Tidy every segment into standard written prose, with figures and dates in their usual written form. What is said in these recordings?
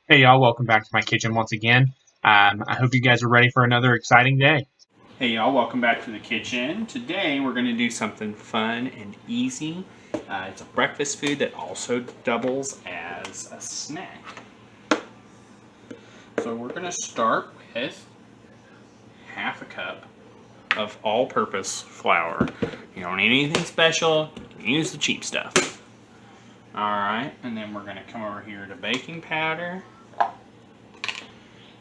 Hey y'all, welcome back to my kitchen once again. I hope you guys are ready for another exciting day. Hey y'all, welcome back to the kitchen. Today we're going to do something fun and easy. It's a breakfast food that also doubles as a snack. So we're going to start with half a cup of all-purpose flour. You don't need anything special, you can use the cheap stuff. Alright, and then we're going to come over here to baking powder.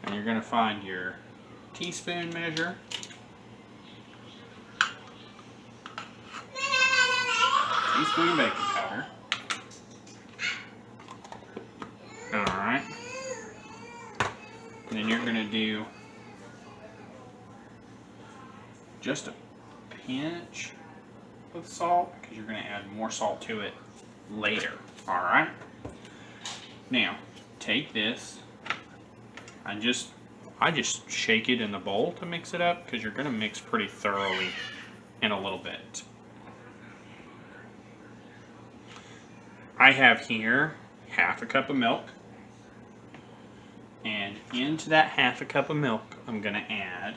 And you're going to find your teaspoon measure. Teaspoon of baking powder. Alright. And then you're going to do just a pinch of salt because you're going to add more salt to it later. Alright. Now, take this. I just shake it in the bowl to mix it up because you're going to mix pretty thoroughly in a little bit. I have here half a cup of milk. And into that half a cup of milk, I'm going to add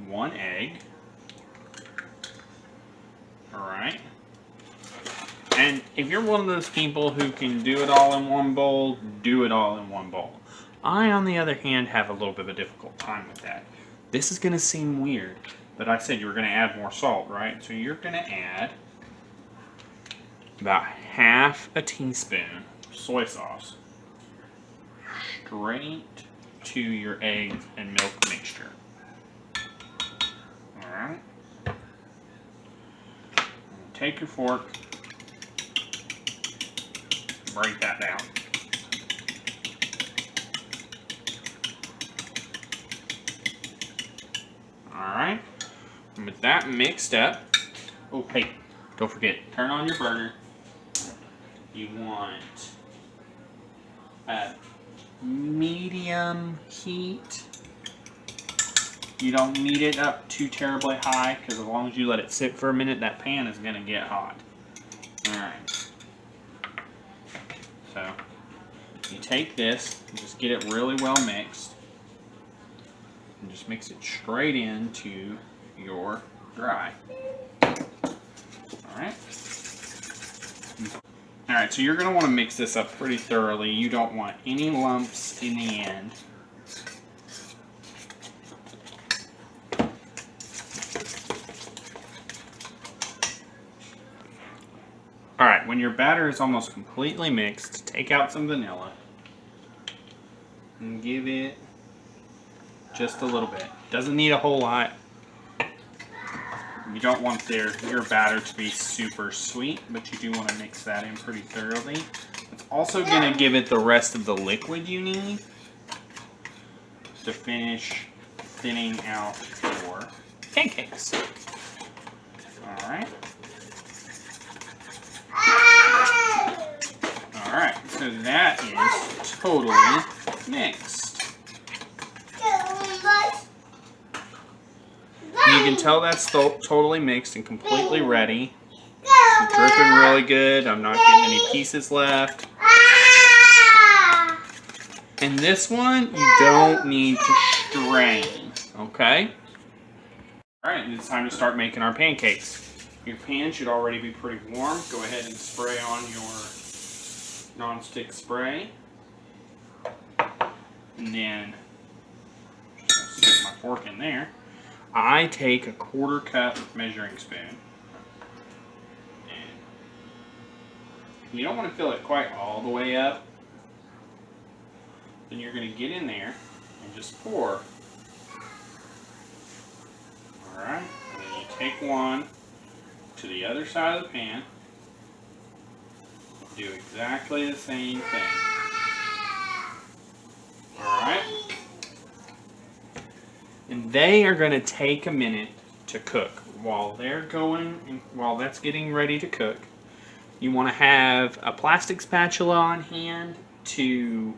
1 egg. Alright. And if you're one of those people who can do it all in one bowl, do it all in one bowl. I, on the other hand, have a little bit of a difficult time with that. This is going to seem weird, but I said you were going to add more salt, right? So you're going to add about half a teaspoon of soy sauce straight to your eggs and milk mixture. Alright. Take your fork, break that down. Alright. And with that mixed up, oh hey, don't forget, turn on your burner. You want a medium heat. You don't need it up too terribly high because as long as you let it sit for a minute, that pan is going to get hot. Alright. So, you take this and just get it really well mixed. And just mix it straight into your dry. Alright. Alright, so you're going to want to mix this up pretty thoroughly. You don't want any lumps in the end. Alright, when your batter is almost completely mixed, take out some vanilla and give it just a little bit. Doesn't need a whole lot. You don't want your batter to be super sweet, but you do want to mix that in pretty thoroughly. It's also going to give it the rest of the liquid you need to finish thinning out your pancakes. Alright. Alright, so that is totally mixed. You can tell that's totally mixed and completely ready. It's dripping really good. I'm not getting any pieces left. And this one, you don't need to strain, okay? Alright, it's time to start making our pancakes. Your pan should already be pretty warm. Go ahead and spray on your non-stick spray. And then, just stick my fork in there. I take a 1/4 cup measuring spoon. And you don't want to fill it quite all the way up. Then you're going to get in there and just pour. Alright, and then you take one to the other side of the pan. Do exactly the same thing. Alright? And they are going to take a minute to cook. While they're going, and while that's getting ready to cook, you want to have a plastic spatula on hand to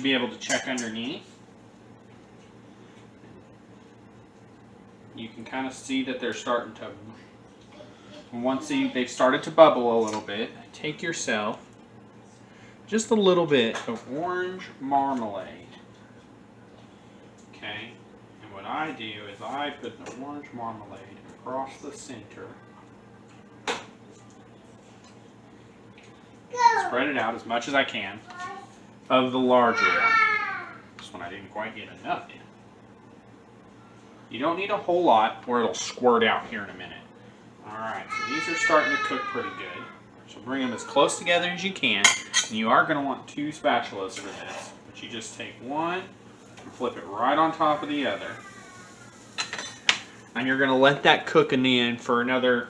be able to check underneath. You can kind of see that they're starting to, once they've started to bubble a little bit, take yourself just a little bit of orange marmalade. Okay, and what I do is I put the orange marmalade across the center. Spread it out as much as I can of the larger one. This one I didn't quite get enough in. You don't need a whole lot or it'll squirt out here in a minute. Alright, so these are starting to cook pretty good. So bring them as close together as you can. And you are going to want 2 spatulas for this. But you just take one and flip it right on top of the other. And you're going to let that cook in the end for another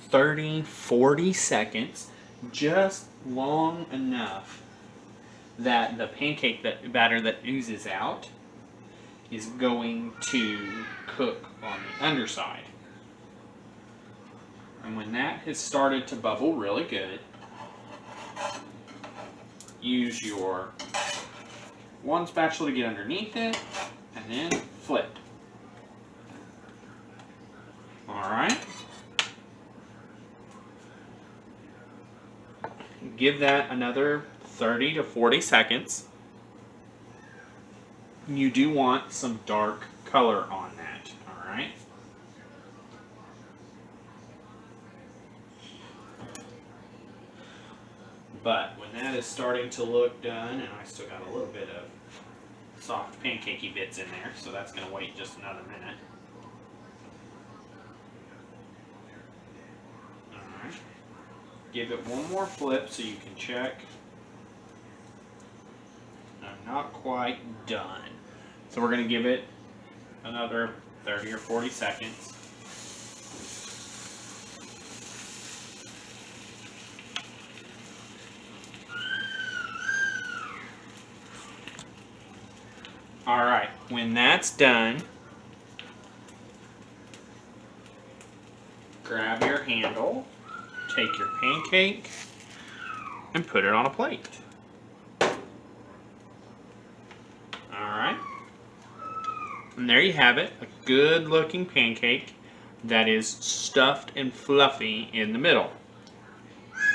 30, 40 seconds. Just long enough that the pancake batter that oozes out is going to cook on the underside. And when that has started to bubble really good, use your one spatula to get underneath it and then flip. Alright. Give that another 30 to 40 seconds. You do want some dark color on that, alright? But when that is starting to look done, and I still got a little bit of soft pancakey bits in there, so that's going to wait just another minute. Alright. Give it one more flip so you can check. I'm not quite done. So we're going to give it another 30 or 40 seconds. Alright, when that's done, grab your handle, take your pancake, and put it on a plate. Alright, and there you have it, a good looking pancake that is stuffed and fluffy in the middle.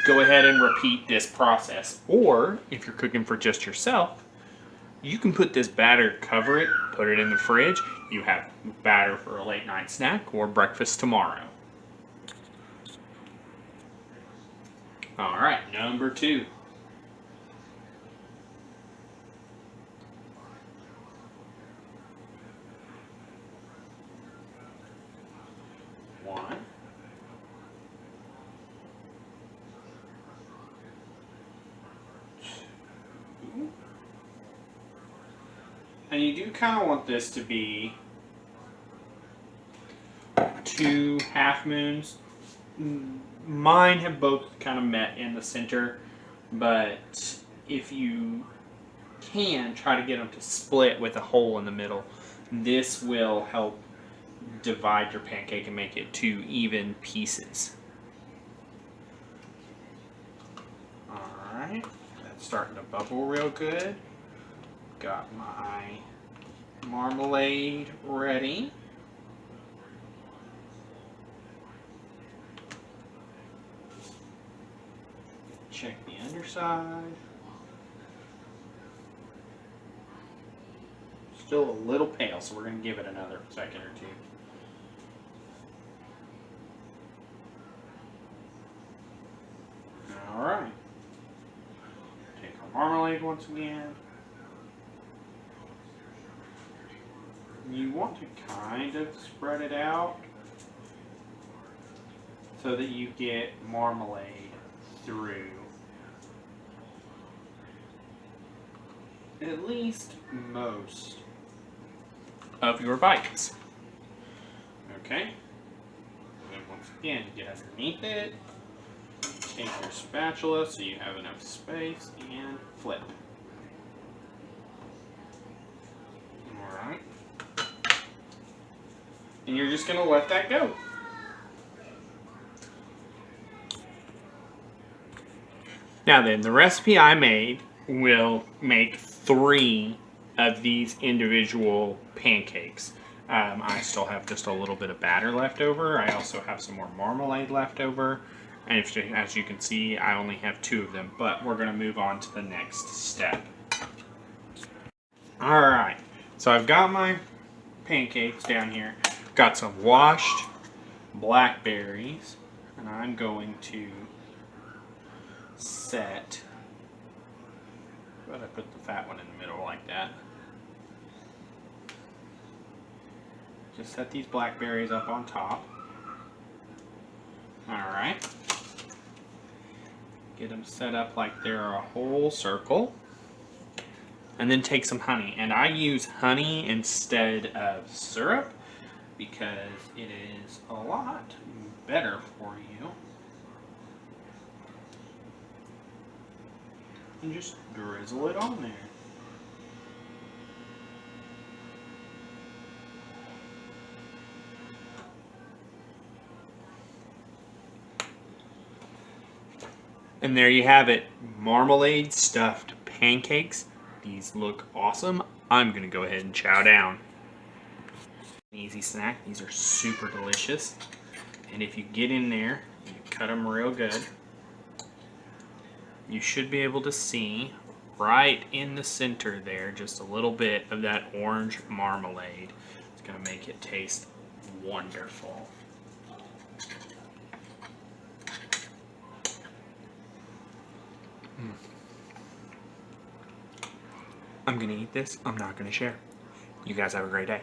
Go ahead and repeat this process, or if you're cooking for just yourself, you can put this batter, cover it, put it in the fridge. You have batter for a late night snack or breakfast tomorrow. Alright, number 2. One. Two. And you do kind of want this to be 2 half moons. Mine have both kind of met in the center, but if you can, try to get them to split with a hole in the middle. This will help divide your pancake and make it 2 even pieces. Alright, that's starting to bubble real good. Got my marmalade ready. Check the underside. Still a little pale, so we're going to give it another second or 2. Alright. Take our marmalade once again. You want to kind of spread it out so that you get marmalade through at least most of your bites. Okay? And once again, get underneath it, take your spatula so you have enough space, and flip. Alright. And you're just going to let that go. Now then, the recipe I made will make 3 of these individual pancakes. I still have just a little bit of batter left over. I also have some more marmalade left over. And as you can see, I only have 2 of them, but we're going to move on to the next step. Alright, so I've got my pancakes down here. Got some washed blackberries, and I'm going to set, but I put the fat one in the middle like that. Just set these blackberries up on top. Alright. Get them set up like they're a whole circle. And then take some honey. And I use honey instead of syrup because it is a lot better for you. And just drizzle it on there. And there you have it, marmalade stuffed pancakes. These look awesome. I'm gonna go ahead and chow down. An easy snack. These are super delicious. And if you get in there, you cut them real good, you should be able to see right in the center there just a little bit of that orange marmalade. It's gonna make it taste wonderful. I'm gonna eat this. I'm not gonna share. You guys have a great day.